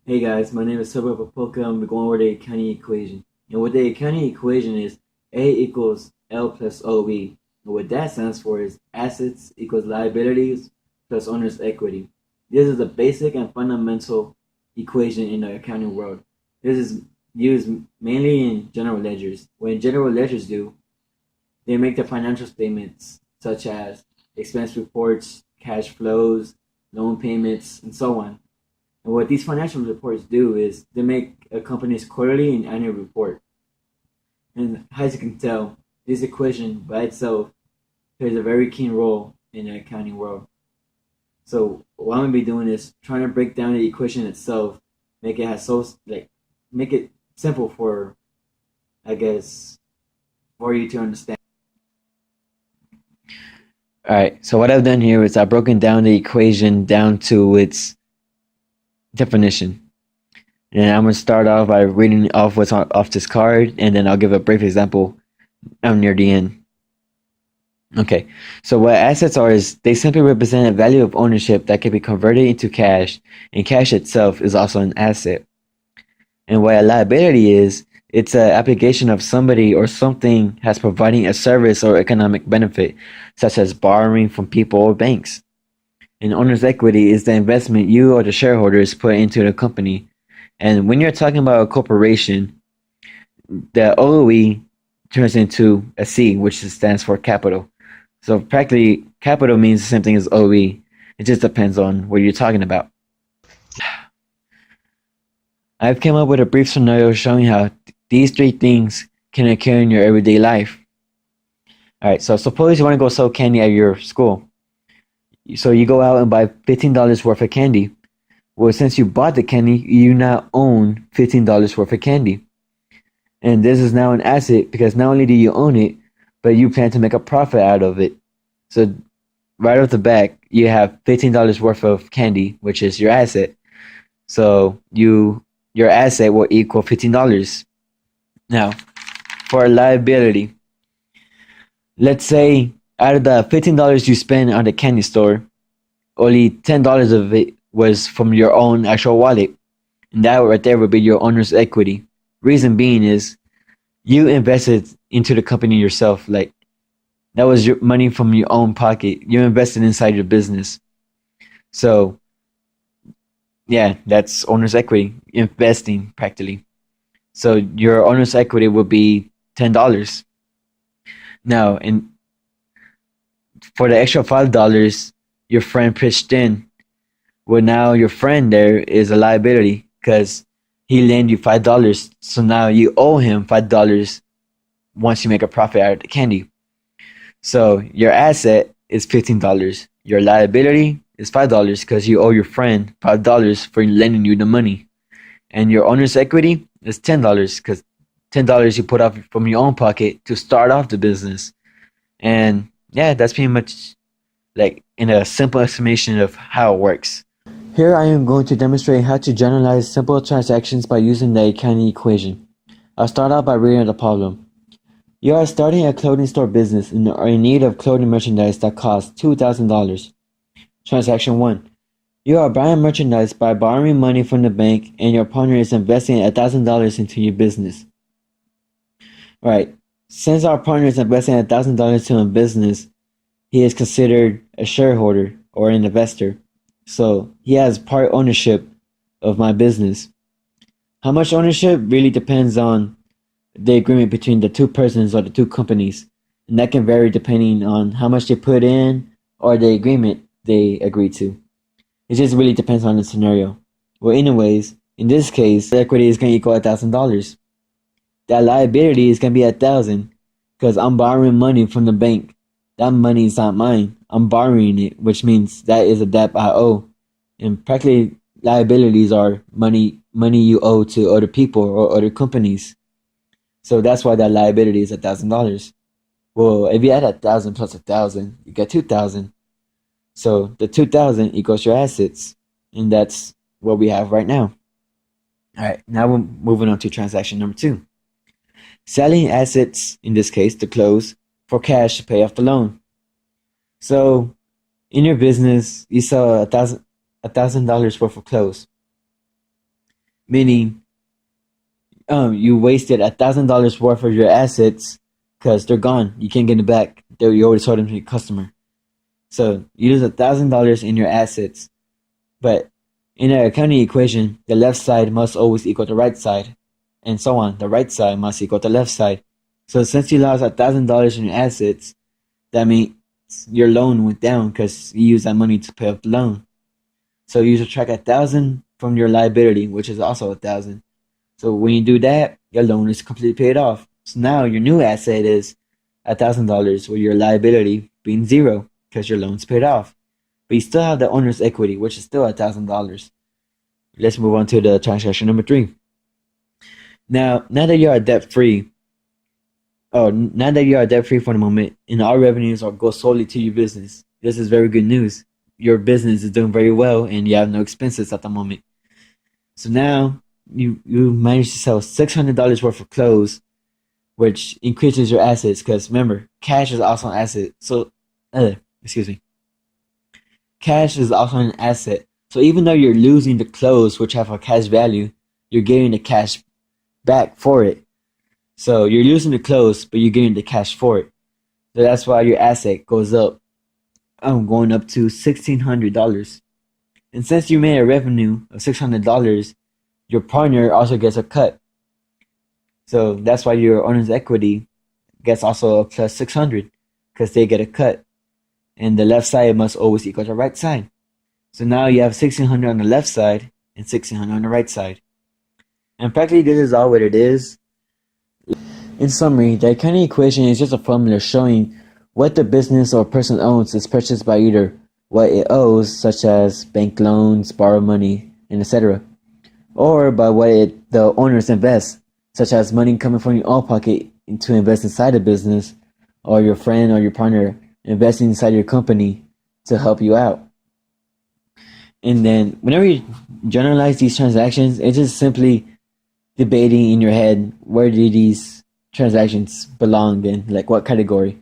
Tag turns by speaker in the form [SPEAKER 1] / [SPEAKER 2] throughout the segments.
[SPEAKER 1] Hey guys, my name is Silver Papoka. I'm going over the accounting equation. And what the accounting equation is, A equals L plus OE. And what that stands for is assets equals liabilities plus owner's equity. This is a basic and fundamental equation in the accounting world. This is used mainly in general ledgers. What general ledgers do, they make the financial statements such as expense reports, cash flows, loan payments, and so on. And what these financial reports do is they make a company's quarterly and annual report. And as you can tell, this equation by itself plays a very keen role in the accounting world. So what I'm gonna be doing is trying to break down the equation itself, make it has so like make it simple for I guess for you to understand.
[SPEAKER 2] All right, so what I've done here is I've broken down the equation down to its definition. And I'm going to start off by reading off what's off this card, and then I'll give a brief example near the end. Okay, so what assets are is they simply represent a value of ownership that can be converted into cash, and cash itself is also an asset. And what a liability is, it's an application of somebody or something has providing a service or economic benefit, such as borrowing from people or banks. And owner's equity is the investment you or the shareholders put into the company. And when you're talking about a corporation, the OE turns into a C, which stands for capital. So practically, capital means the same thing as OE. It just depends on what you're talking about. I've come up with a brief scenario showing how these three things can occur in your everyday life. All right, so suppose you want to go sell candy at your school. So you go out and buy $15 worth of candy. Well, since you bought the candy, you now own $15 worth of candy. And this is now an asset because not only do you own it, but you plan to make a profit out of it. So right off the bat, you have $15 worth of candy, which is your asset. So your asset will equal $15. Now, for a liability, let's say out of the $15 you spend on the candy store, only $10 of it was from your own actual wallet. And that right there would be your owner's equity. Reason being is you invested into the company yourself. Like that was your money from your own pocket. You invested inside your business. So yeah, that's owner's equity, investing practically. So your owner's equity would be $10. Now, and for the extra $5 your friend pitched in, well, now your friend there is a liability because he lent you $5. So now you owe him $5 once you make a profit out of the candy. So your asset is $15. Your liability is $5 because you owe your friend $5 for lending you the money. And your owner's equity is $10 because $10 you put up from your own pocket to start off the business. And yeah, that's pretty much like in a simple explanation of how it works. Here I am going to demonstrate how to generalize simple transactions by using the accounting equation. I'll start out by reading the problem. You are starting a clothing store business and are in need of clothing merchandise that costs $2,000. Transaction 1. You are buying merchandise by borrowing money from the bank and your partner is investing $1,000 into your business. Right. Since our partner is investing $1,000 to a business, he is considered a shareholder or an investor. So he has part ownership of my business. How much ownership really depends on the agreement between the two persons or the two companies. And that can vary depending on how much they put in or the agreement they agree to. It just really depends on the scenario. Well, anyways, in this case, the equity is going to equal $1,000. That liability is going to be 1,000 because I'm borrowing money from the bank. That money is not mine. I'm borrowing it, which means that is a debt I owe. And practically liabilities are money you owe to other people or other companies. So that's why that liability is $1,000. Well, if you add 1,000 plus 1,000, you get 2,000. So the 2,000 equals your assets, and that's what we have right now. All right, now we're moving on to transaction number 2. Selling assets, in this case, the clothes, for cash to pay off the loan. So, in your business, you sell $1,000 worth of clothes. meaning you wasted $1,000 worth of your assets because they're gone. You can't get it back. You already sold them to your customer. So you lose $1,000 in your assets. But in an accounting equation, the left side must always equal the right side, and so on. The right side must equal the left side. So since you lost $1,000 in your assets, that means your loan went down because you used that money to pay off the loan. So you subtract 1,000 from your liability, which is also 1,000. So when you do that, your loan is completely paid off. So now your new asset is $1,000, with your liability being zero because your loan's paid off. But you still have the owner's equity, which is still $1,000. Let's move on to the transaction number 3. Now that you are debt free, for the moment, and all revenues go solely to your business, this is very good news. Your business is doing very well, and you have no expenses at the moment. So now you managed to sell $600 worth of clothes, which increases your assets. Because remember, cash is also an asset. So, cash is also an asset. So even though you're losing the clothes, which have a cash value, you're getting the cash back for it. So you're losing the clothes, but you're getting the cash for it. So that's why your asset goes up. I'm going up to $1,600. And since you made a revenue of $600, your partner also gets a cut. So that's why your owner's equity gets also a plus 600, because they get a cut. And the left side must always equal the right side. So now you have 1,600 on the left side and 1,600 on the right side. And practically this is all what it is. In summary, the accounting equation is just a formula showing what the business or person owns is purchased by either what it owes, such as bank loans, borrowed money, and etc., or by what the owners invest, such as money coming from your own pocket to invest inside a business, or your friend or your partner investing inside your company to help you out. And then whenever you generalize these transactions, it's just simply debating in your head, where do these transactions belong in, like what category.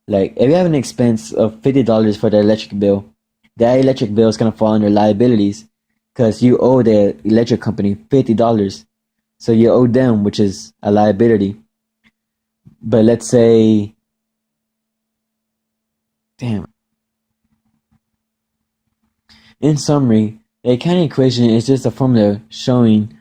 [SPEAKER 2] Like if you have an expense of $50 for the electric bill, that electric bill is going to fall under liabilities because you owe the electric company $50. So you owe them, which is a liability. But let's say, in summary, the accounting equation is just a formula showing,